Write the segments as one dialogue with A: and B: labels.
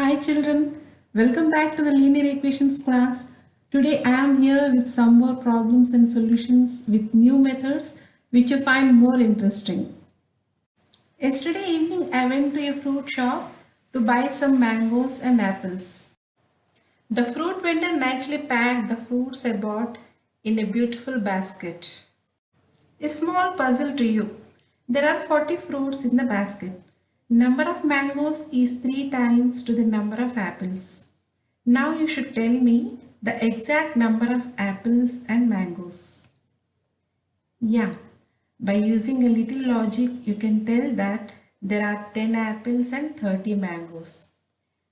A: Hi children, welcome back to the linear equations class. Today I am here with some more problems and solutions with new methods which you find more interesting. Yesterday evening I went to a fruit shop to buy some mangoes and apples. The fruit vendor nicely packed the fruits I bought in a beautiful basket. A small puzzle to you. There are 40 fruits in the basket. Number of mangoes is 3 times to the number of apples. Now you should tell me the exact number of apples and mangoes. Yeah, by using a little logic, you can tell that there are 10 apples and 30 mangoes.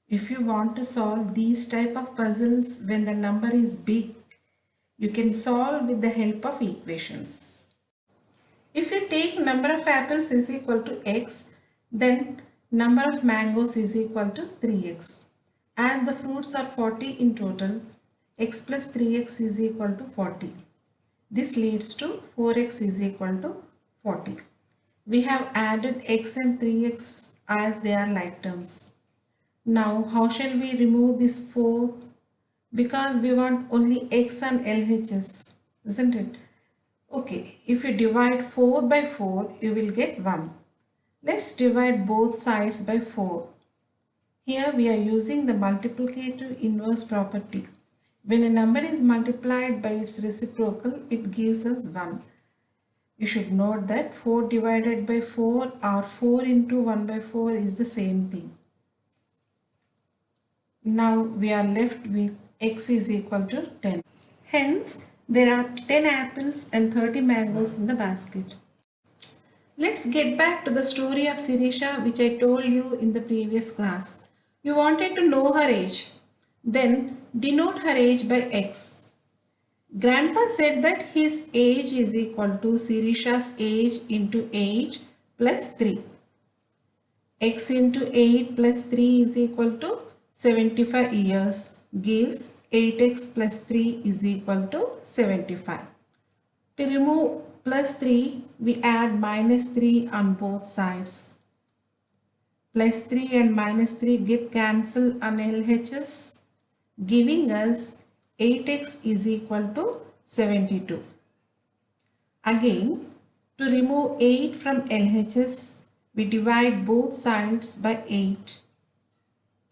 A: If you want to solve these type of puzzles when the number is big, you can solve with the help of equations. If you take number of apples is equal to x, then number of mangoes is equal to 3x. As the fruits are 40 in total, x plus 3x is equal to 40. This leads to 4x is equal to 40. We have added x and 3x as they are like terms. Now how shall we remove this 4? Because we want only x and LHS, isn't it? Okay, if you divide 4 by 4, you will get 1. Let's divide both sides by 4. Here we are using the multiplicative inverse property. When a number is multiplied by its reciprocal, it gives us 1. You should note that 4 divided by 4 or 4 into 1 by 4 is the same thing. Now we are left with x is equal to 10. Hence, there are 10 apples and 30 mangoes in the basket. Let's get back to the story of Sirisha which I told you in the previous class. You wanted to know her age. Then denote her age by x. Grandpa said that his age is equal to Sirisha's age into age plus 3. X into 8 plus 3 is equal to 75 years gives 8x plus 3 is equal to 75. To remove plus 3, we add minus 3 on both sides. Plus 3 and minus 3 get cancelled on LHS, giving us 8x is equal to 72. Again, to remove 8 from LHS, we divide both sides by 8.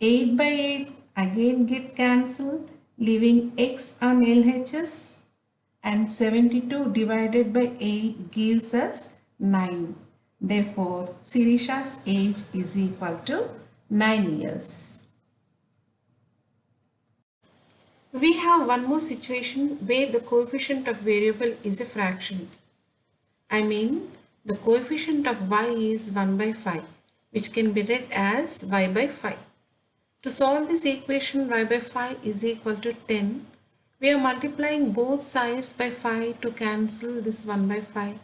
A: 8 by 8 again get cancelled, leaving x on LHS, and 72 divided by 8 gives us 9. Therefore, Sirisha's age is equal to 9 years. We have one more situation where the coefficient of variable is a fraction. I mean, the coefficient of y is 1 by 5, which can be read as y by 5. To solve this equation, y by 5 is equal to 10. We are multiplying both sides by 5 to cancel this 1 by 5,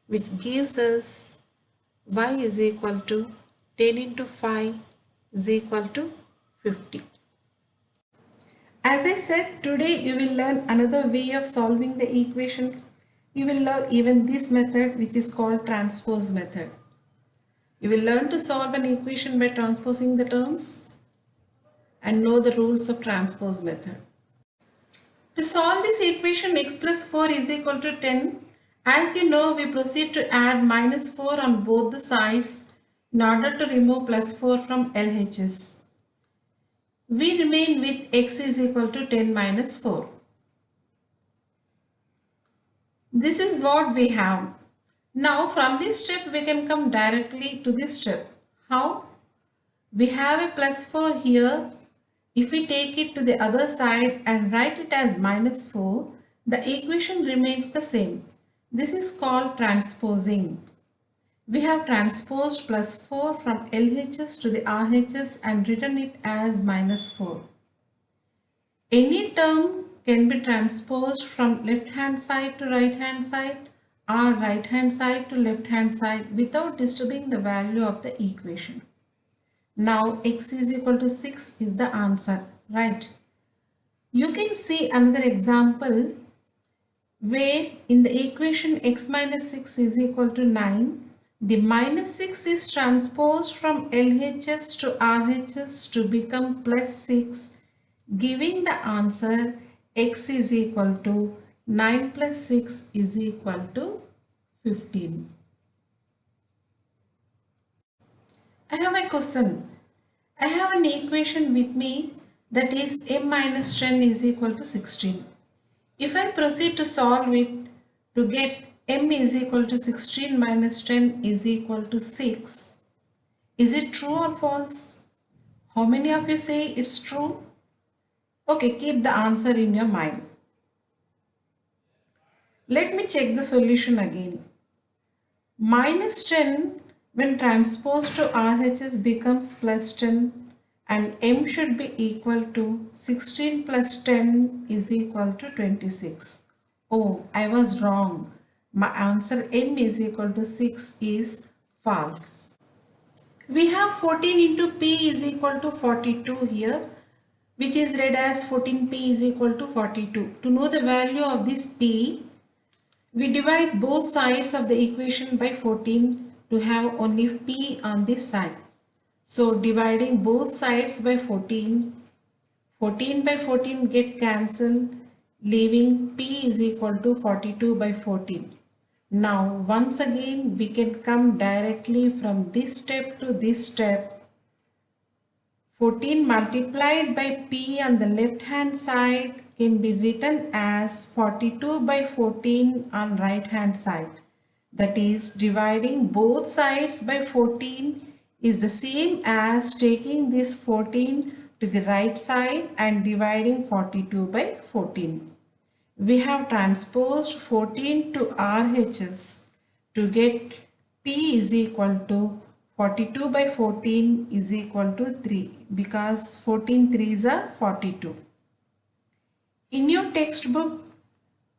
A: which gives us y is equal to 10 into 5 is equal to 50. As I said, today you will learn another way of solving the equation. You will learn even this method which is called transpose method. You will learn to solve an equation by transposing the terms and know the rules of transpose method. To solve this equation x plus 4 is equal to 10, as you know we proceed to add minus 4 on both the sides in order to remove plus 4 from LHS. We remain with x is equal to 10 minus 4. This is what we have. Now from this step we can come directly to this step. How? We have a plus 4 here. If we take it to the other side and write it as minus 4, the equation remains the same. This is called transposing. We have transposed plus 4 from LHS to the RHS and written it as minus 4. Any term can be transposed from left hand side to right hand side or right hand side to left hand side without disturbing the value of the equation. Now x is equal to 6 is the answer, right? You can see another example where in the equation x minus 6 is equal to 9, The minus 6 is transposed from LHS to RHS to become plus 6, giving the answer x is equal to 9 plus 6 is equal to 15. I have a question. I have an equation with me that is m minus 10 is equal to 16. If I proceed to solve it to get m is equal to 16 minus 10 is equal to 6, is it true or false? How many of you say it's true? Okay, keep the answer in your mind. Let me check the solution again. Minus 10 when transposed to RHS becomes plus 10 and m should be equal to 16 plus 10 is equal to 26. Oh, I was wrong. My answer m is equal to 6 is false. We have 14 into p is equal to 42 here, which is read as 14p is equal to 42. To know the value of this p, we divide both sides of the equation by 14 to have only p on this side. So dividing both sides by 14, 14 by 14 get cancelled, leaving p is equal to 42 by 14. Now once again we can come directly from this step to this step. 14 multiplied by p on the left hand side can be written as 42 by 14 on right hand side. That is, dividing both sides by 14 is the same as taking this 14 to the right side and dividing 42 by 14. We have transposed 14 to RHS to get P is equal to 42 by 14 is equal to 3 because 14 threes are 42. In your textbook,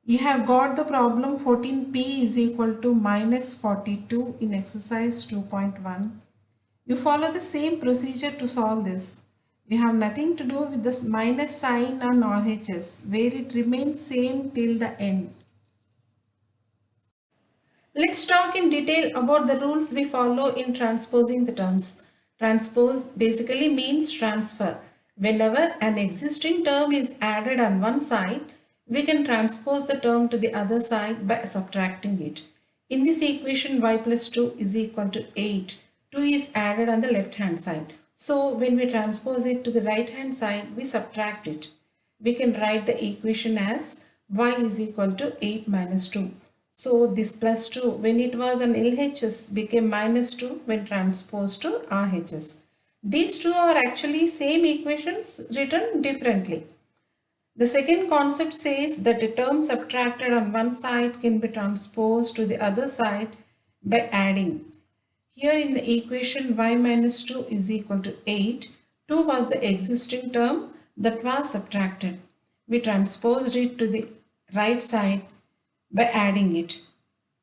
A: you have got the problem 14p is equal to minus 42 in exercise 2.1. You follow the same procedure to solve this. You have nothing to do with this minus sign on RHS where it remains same till the end. Let's talk in detail about the rules we follow in transposing the terms. Transpose basically means transfer. Whenever an existing term is added on one side, we can transpose the term to the other side by subtracting it. In this equation, y plus 2 is equal to 8. 2 is added on the left hand side. So when we transpose it to the right hand side, we subtract it. We can write the equation as y is equal to 8 minus 2. So this plus 2 when it was an LHS became minus 2 when transposed to RHS. These two are actually same equations written differently. The second concept says that a term subtracted on one side can be transposed to the other side by adding. Here in the equation y minus 2 is equal to 8. 2 was the existing term that was subtracted. We transposed it to the right side by adding it,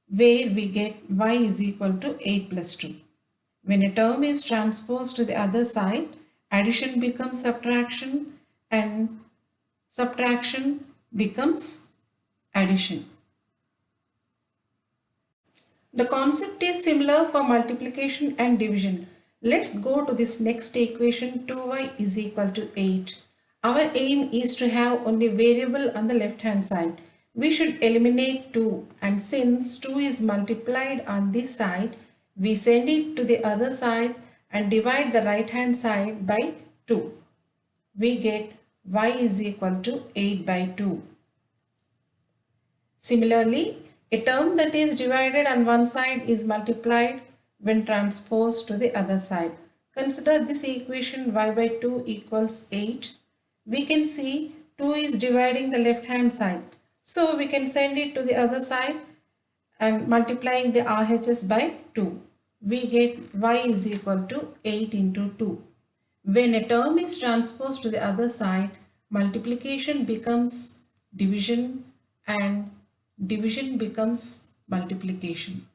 A: where we get y is equal to 8 plus 2. When a term is transposed to the other side, addition becomes subtraction and subtraction becomes addition. The concept is similar for multiplication and division. Let's go to this next equation 2y is equal to 8. Our aim is to have only variable on the left hand side. We should eliminate 2 and since 2 is multiplied on this side, we send it to the other side and divide the right hand side by 2. We get y is equal to 8 by 2. Similarly, a term that is divided on one side is multiplied when transposed to the other side. Consider this equation y by 2 equals 8. We can see 2 is dividing the left hand side. So we can send it to the other side and multiplying the RHS by 2. We get y is equal to 8 into 2. When a term is transposed to the other side, multiplication becomes division and division becomes multiplication.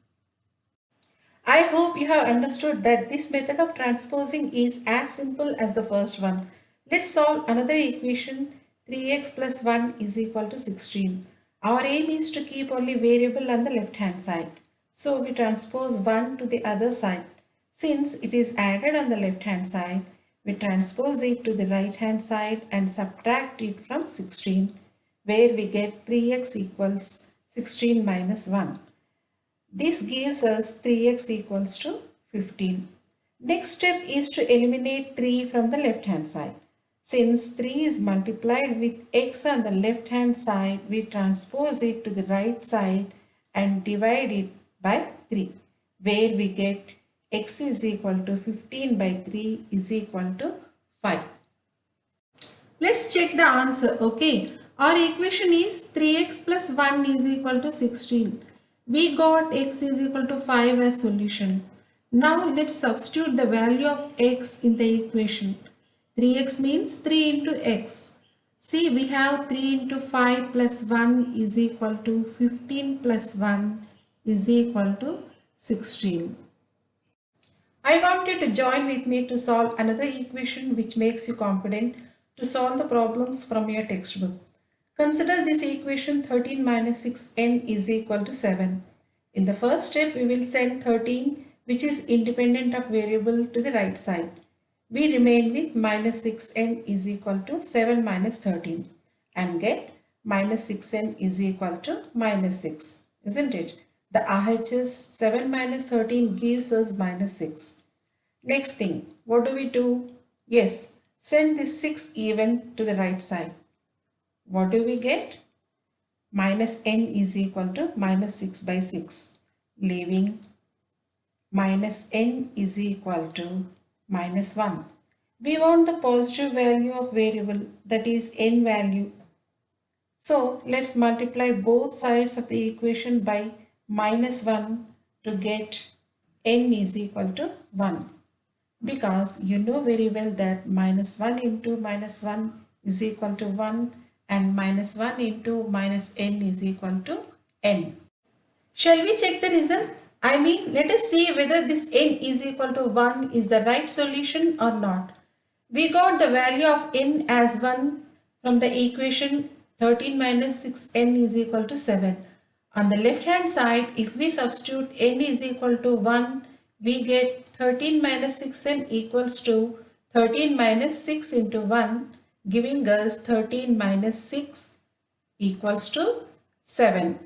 A: I hope you have understood that this method of transposing is as simple as the first one. Let's solve another equation 3x plus 1 is equal to 16. Our aim is to keep only variable on the left hand side. So we transpose 1 to the other side. Since it is added on the left hand side, we transpose it to the right hand side and subtract it from 16, where we get 3x equals 16 minus 1. This gives us 3x equals to 15. Next step is to eliminate 3 from the left hand side. Since 3 is multiplied with x on the left hand side, we transpose it to the right side and divide it by 3, where we get x is equal to 15 by 3 is equal to 5. Let's check the answer. Okay, our equation is 3x plus 1 is equal to 16. We got x is equal to 5 as solution. Now let's substitute the value of x in the equation. 3x means 3 into x. See, we have 3 into 5 plus 1 is equal to 15 plus 1 is equal to 16. I want you to join with me to solve another equation which makes you confident to solve the problems from your textbook. Consider this equation 13 minus 6n is equal to 7. In the first step, we will send 13, which is independent of variable, to the right side. We remain with minus 6n is equal to 7 minus 13 and get minus 6n is equal to minus 6, isn't it? The RHS 7 minus 13 gives us minus 6. Next thing, what do we do? Yes, send this 6 even to the right side. What do we get? Minus n is equal to minus 6 by 6, leaving minus n is equal to minus 1. We want the positive value of variable, that is n value. So let's multiply both sides of the equation by minus 1 to get n is equal to 1. Because you know very well that minus 1 into minus 1 is equal to 1 and minus 1 into minus n is equal to n. Shall we check the result? I mean, let us see whether this n is equal to 1 is the right solution or not. We got the value of n as 1 from the equation 13 minus 6n is equal to 7. On the left hand side, if we substitute n is equal to 1, we get 13 minus 6n equals to 13 minus 6 into 1, giving us 13 minus 6 equals to 7.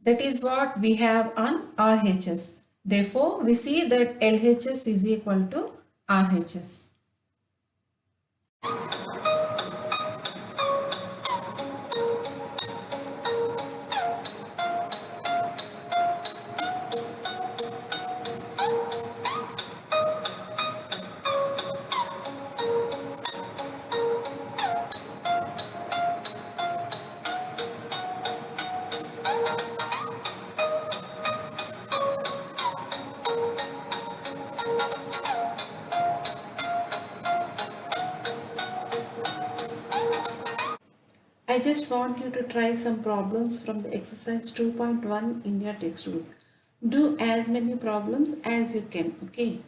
A: That is what we have on RHS. Therefore, we see that LHS is equal to RHS. I just want you to try some problems from the exercise 2.1 in your textbook. Do as many problems as you can, okay?